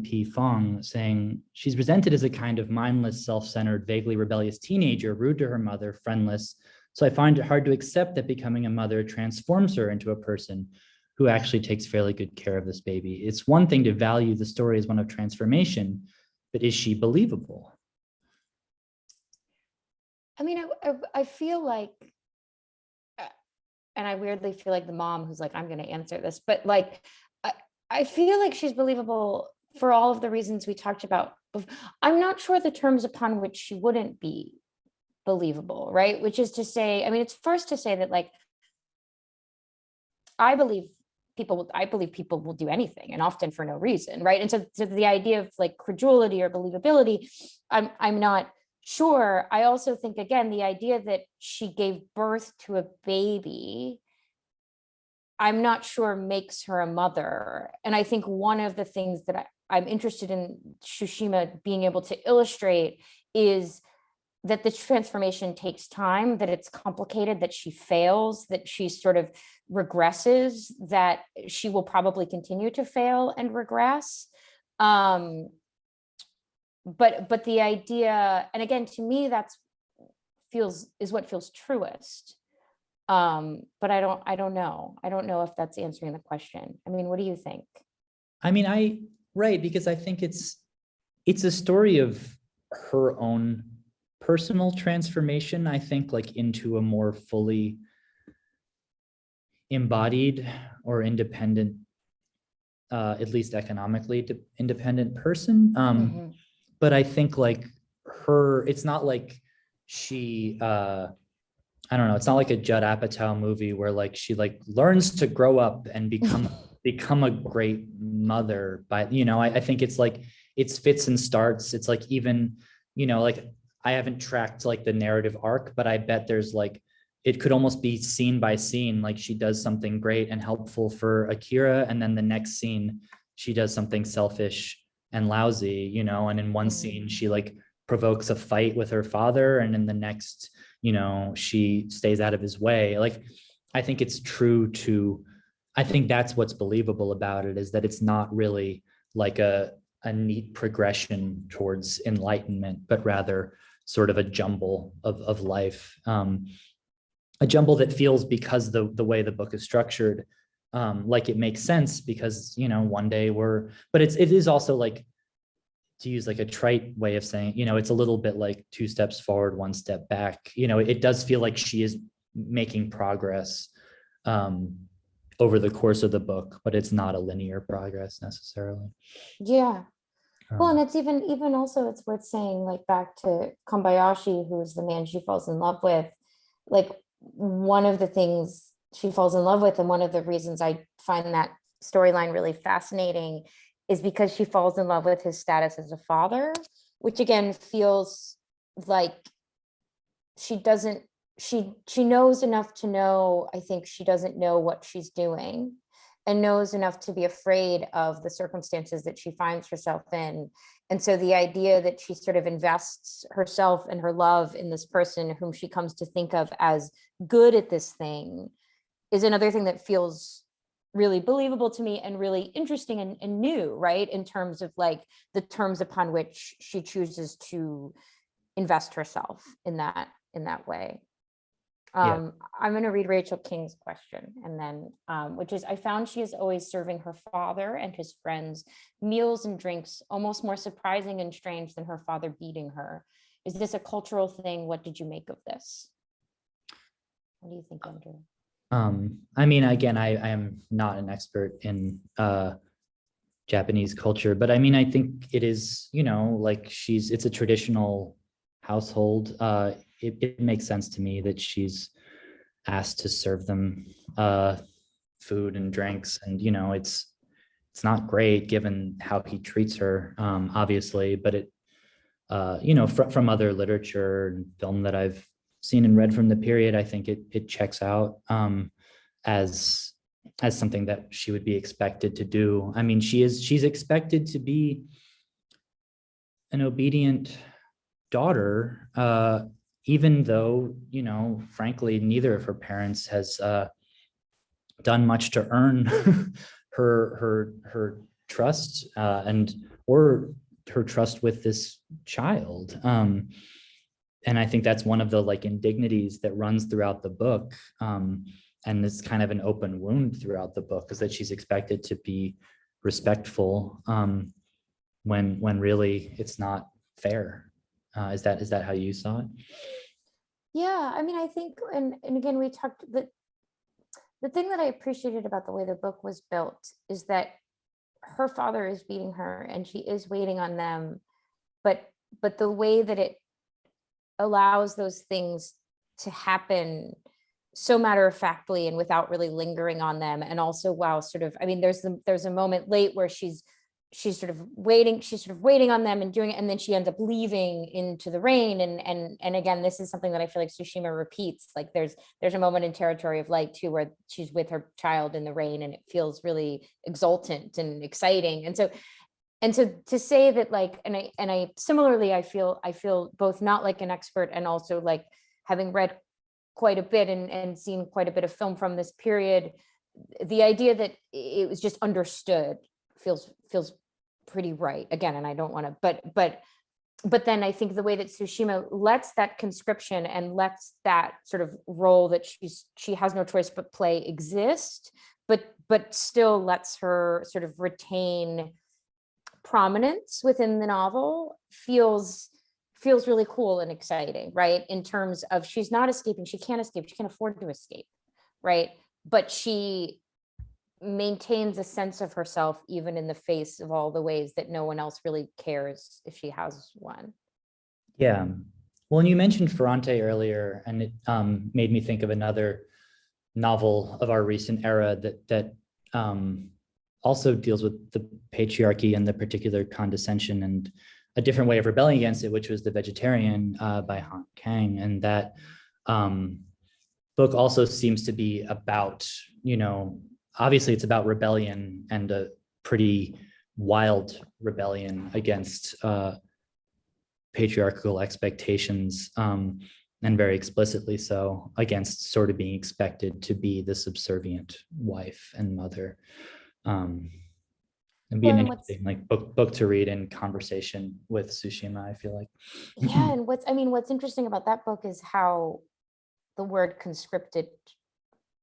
P. Fong, saying, she's presented as a kind of mindless, self-centered, vaguely rebellious teenager, rude to her mother, friendless. So I find it hard to accept that becoming a mother transforms her into a person who actually takes fairly good care of this baby. It's one thing to value the story as one of transformation, but is she believable? I mean, I feel like, and I weirdly feel like the mom who's like, I'm going to answer this, but like, I feel like she's believable for all of the reasons we talked about. I'm not sure the terms upon which she wouldn't be believable, right? Which is to say, I mean, it's first to say that like, I believe people will do anything, and often for no reason, right? And so the idea of like credulity or believability, I'm not sure. I also think, again, the idea that she gave birth to a baby, I'm not sure makes her a mother. And I think one of the things that I'm interested in Tsushima being able to illustrate is that the transformation takes time, that it's complicated, that she fails, that she sort of regresses, that she will probably continue to fail and regress. But the idea, and again, to me, is what feels truest. But I don't know. I don't know if that's answering the question. I mean, what do you think? I mean, right, because I think it's a story of her own personal transformation, I think, like into a more fully embodied or independent, at least economically independent person. But I think like it's not like she, I don't know, it's not like a Judd Apatow movie where like she like learns to grow up and become a great mother. But, I think it's like, it's fits and starts. It's like, even, like I haven't tracked like the narrative arc, but I bet there's like, it could almost be scene by scene. Like she does something great and helpful for Akira, and then the next scene, she does something selfish and lousy, and in one scene, she like provokes a fight with her father, and in the next, she stays out of his way. Like, I think it's true to, I think that's what's believable about it, is that it's not really like a neat progression towards enlightenment, but rather sort of a jumble of life. A jumble that feels, because the way the book is structured, like it makes sense, because, one day but it is also like, to use like a trite way of saying, it's a little bit like 2 steps forward, 1 step back. It does feel like she is making progress over the course of the book, but it's not a linear progress necessarily. Yeah. Well, and it's even also it's worth saying, like back to Kobayashi, who is the man she falls in love with, like one of the things she falls in love with, and one of the reasons I find that storyline really fascinating is because she falls in love with his status as a father, which again feels like she doesn't, she knows enough to know, I think she doesn't know what she's doing, and knows enough to be afraid of the circumstances that she finds herself in. And so the idea that she sort of invests herself and her love in this person whom she comes to think of as good at this thing is another thing that feels really believable to me and really interesting and new, right? In terms of like the terms upon which she chooses to invest herself in that way. Yeah. I'm going to read Rachel King's question, and then which is, I found she is always serving her father and his friends meals and drinks, almost more surprising and strange than her father beating her. Is this a cultural thing? What did you make of this? What do you think, Andrew? I mean, again, I am not an expert in Japanese culture, but I mean, I think it is, you know, like it's a traditional household. It makes sense to me that she's asked to serve them food and drinks, and you know, it's not great given how he treats her, obviously, but it you know, from other literature and film that I've seen and read from the period, I think it checks out as something that she would be expected to do. I mean, she's expected to be an obedient daughter, even though, you know, frankly, neither of her parents has done much to earn her trust or her trust with this child. And I think that's one of the like indignities that runs throughout the book. And it's kind of an open wound throughout the book, is that she's expected to be respectful when really it's not fair. Is that how you saw it? Yeah, I mean, I think, and again, we talked, the thing that I appreciated about the way the book was built is that her father is beating her and she is waiting on them, but the way that it allows those things to happen so matter-of-factly and without really lingering on them, and also while sort of, I mean, there's a moment late where she's sort of waiting on them and doing it, and then she ends up leaving into the rain, and again, this is something that I feel like Tsushima repeats. Like there's a moment in Territory of Light too where she's with her child in the rain and it feels really exultant and exciting. And so to say that, like, and I similarly, I feel both not like an expert and also like having read quite a bit and seen quite a bit of film from this period, the idea that it was just understood feels pretty right again. And I don't want to, but then I think the way that Tsushima lets that conscription and lets that sort of role that she has no choice but play exist, but still lets her sort of retain prominence within the novel feels really cool and exciting, right? In terms of she's not escaping, she can't escape, she can't afford to escape, right? But she maintains a sense of herself even in the face of all the ways that no one else really cares if she has one. Yeah. Well, and you mentioned Ferrante earlier, and it made me think of another novel of our recent era that also deals with the patriarchy and the particular condescension and a different way of rebelling against it, which was The Vegetarian by Han Kang. And that book also seems to be about, you know, obviously it's about rebellion, and a pretty wild rebellion against patriarchal expectations, and very explicitly so, against sort of being expected to be the subservient wife and mother. And be an interesting like book to read in conversation with Tsushima, I feel like. Yeah, and what's interesting about that book is how the word conscripted,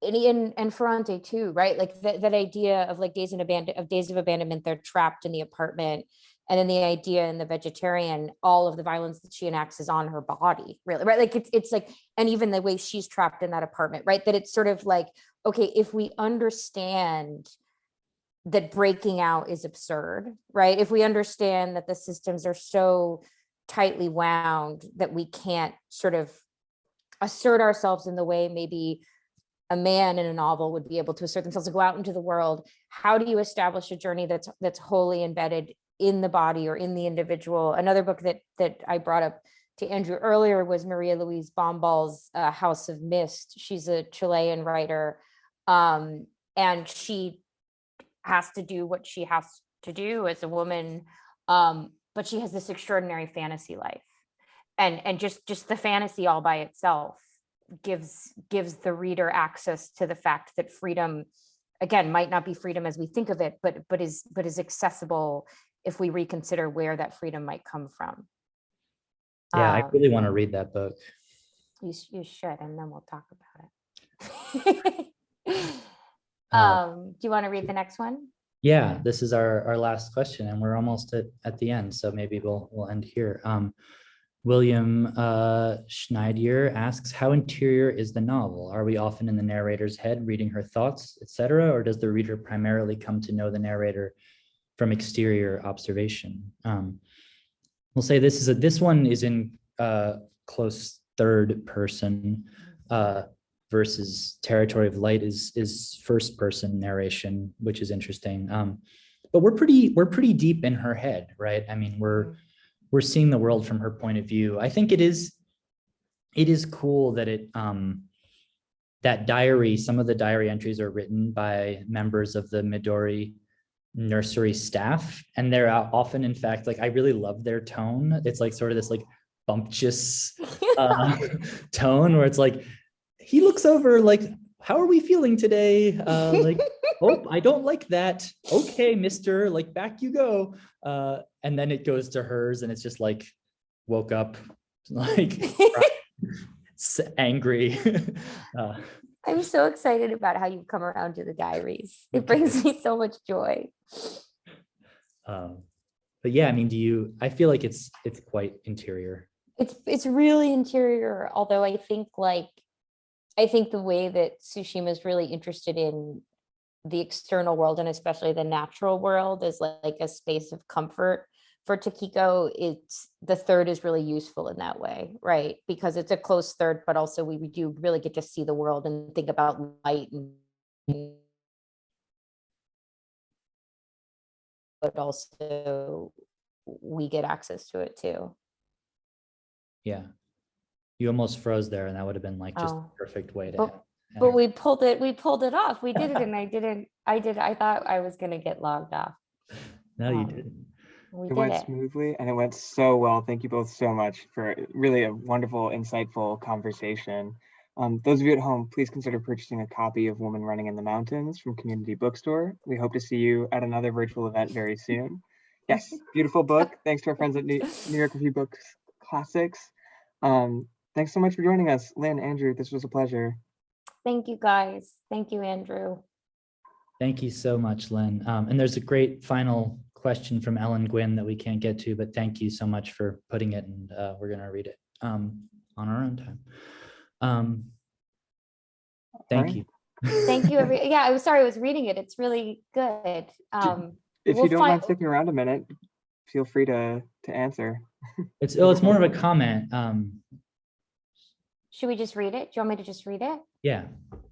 and Ferrante too, right? Like that idea of like days of abandonment, they're trapped in the apartment, and then the idea in The Vegetarian, all of the violence that she enacts is on her body, really, right? Like it's like, and even the way she's trapped in that apartment, right? That it's sort of like, okay, if we understand that breaking out is absurd, right? If we understand that the systems are so tightly wound that we can't sort of assert ourselves in the way maybe a man in a novel would be able to assert themselves to go out into the world, how do you establish a journey that's wholly embedded in the body or in the individual? Another book that I brought up to Andrew earlier was Maria Louise Bombal's House of Mist. She's a Chilean writer, and she has to do what she has to do as a woman, but she has this extraordinary fantasy life, and just the fantasy all by itself gives the reader access to the fact that freedom, again, might not be freedom as we think of it, but is accessible if we reconsider where that freedom might come from. Yeah, I really want to read that book. You should, and then we'll talk about it. Do you want to read the next one? Yeah, this is our last question, and we're almost at the end, so maybe we'll end here. William Schneider asks, how interior is the novel? Are we often in the narrator's head reading her thoughts, etc., or does the reader primarily come to know the narrator from exterior observation? We'll say this one is in close third person versus Territory of Light is first person narration, which is interesting. But we're pretty deep in her head, right? I mean, we're seeing the world from her point of view. I think it is cool that that diary, some of the diary entries are written by members of the Midori nursery staff, and they're often, in fact, like, I really love their tone. It's like sort of this like bumptious tone where it's like, he looks over like, how are we feeling today? Like, oh, I don't like that. Okay, mister, like, back you go. And then it goes to hers, and it's just like, woke up, like, angry. I'm so excited about how you've come around to the diaries. It brings me so much joy. But yeah, I mean, I feel like it's quite interior. It's really interior, although I think the way that Tsushima is really interested in the external world, and especially the natural world, is like a space of comfort for Takiko. The third is really useful in that way, right? Because it's a close third, but also we do really get to see the world and think about light, but also we get access to it too. Yeah, you almost froze there, and that would have been like just the perfect way to. But we pulled it off. We did it, and I thought I was gonna get logged off. No, you didn't. It went smoothly, and it went so well. Thank you both so much for really a wonderful, insightful conversation. Those of you at home, please consider purchasing a copy of Woman Running in the Mountains from Community Bookstore. We hope to see you at another virtual event very soon. Yes, beautiful book. Thanks to our friends at New York Review Books Classics. Thanks so much for joining us, Lynn, Andrew. This was a pleasure. Thank you, guys. Thank you, Andrew. Thank you so much, Lynn. And there's a great final question from Ellen Gwynn that we can't get to, but thank you so much for putting it, and we're going to read it on our own time. Thank you. Thank you. Yeah, I was sorry, I was reading it. It's really good. If you don't mind sticking around a minute, feel free to answer. It's more of a comment. Should we just read it? Do you want me to just read it? Yeah.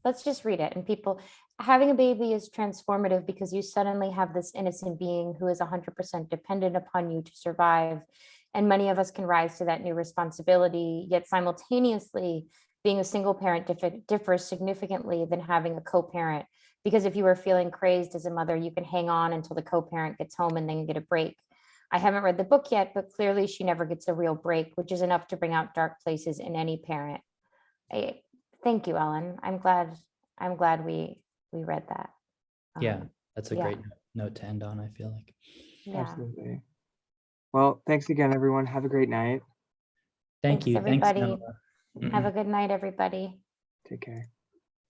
Let's just read it. And people, having a baby is transformative because you suddenly have this innocent being who is 100% dependent upon you to survive. And many of us can rise to that new responsibility, yet simultaneously being a single parent differs significantly than having a co-parent. Because if you are feeling crazed as a mother, you can hang on until the co-parent gets home and then you get a break. I haven't read the book yet, but clearly she never gets a real break, which is enough to bring out dark places in any parent. Thank you, Ellen. I'm glad we read that. Yeah, that's a great note to end on, I feel like. Yeah. Absolutely. Well, thanks again, everyone. Have a great night. Thank you. Everybody. Thanks, Have a good night, everybody. Take care.